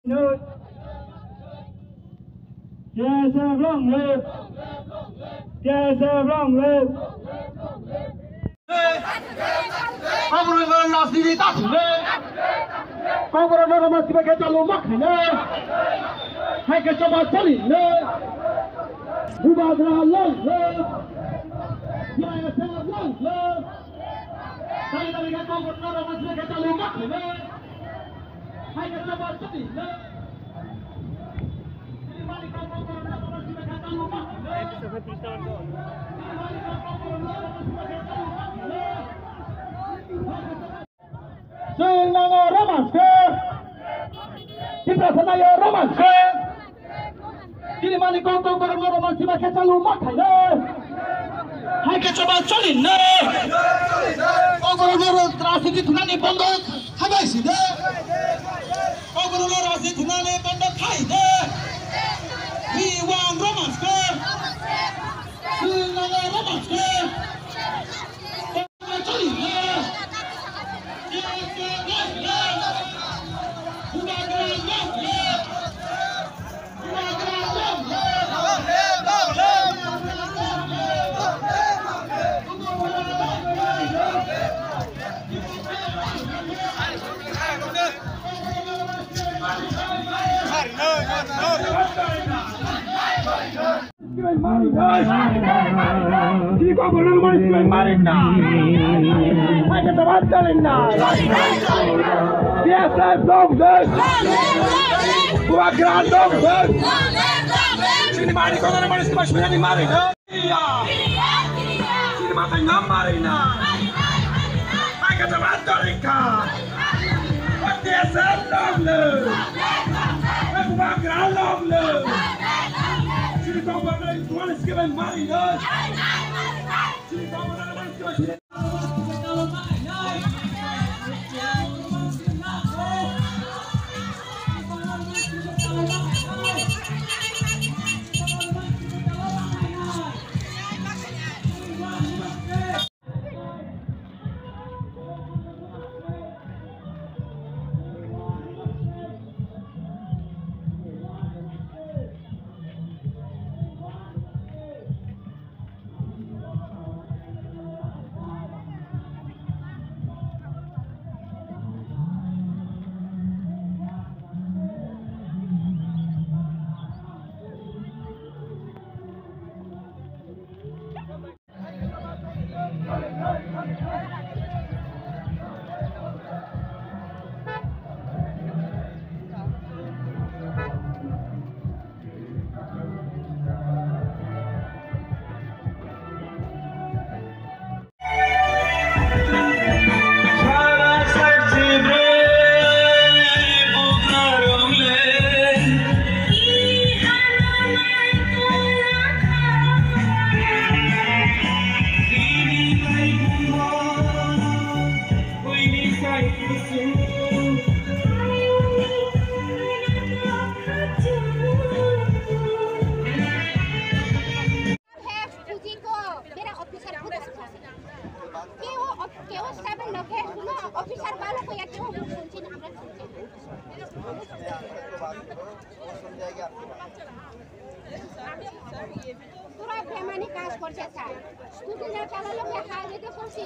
Nước Chia xe long lên Chia xe long lên Ông rồi mà làm gì đi ta thử lên. Con rồi nó mà chỉ cái cho lúa mắc này nè. Hay cái cho bà chali nè. Bù bà ra lên lên. Chia xe long lên. Đây là cái con rồi nó mà chỉ cái cho lúa mắc này nè. Hay cái cho bà chali nè. Senang romanse, kita senang romanse. Kini mani kongkong korang romanse macam calu makai le. Hai kecoba colin le. Kongkong terasi di tunan ni pondok habis le. Kongkong terasi tunan ni pondok hai le. Iwan romanse, senang romanse. Colin le. Sini kau boleh main na. Hai kita batalin na. Biasa dong dong. Gua grand dong dong. Sini mari kau boleh main sini masih mari. Iya. Sini makan ngamari na. Hai kita batalin ka. Biasa dong dong. Gua grand dong dong. Sini kau boleh sekali mari dong. Sini kau boleh main sekali. তোরা বেমানি কাজ করছে sir scooty না চালালে হাই যেতে খুশি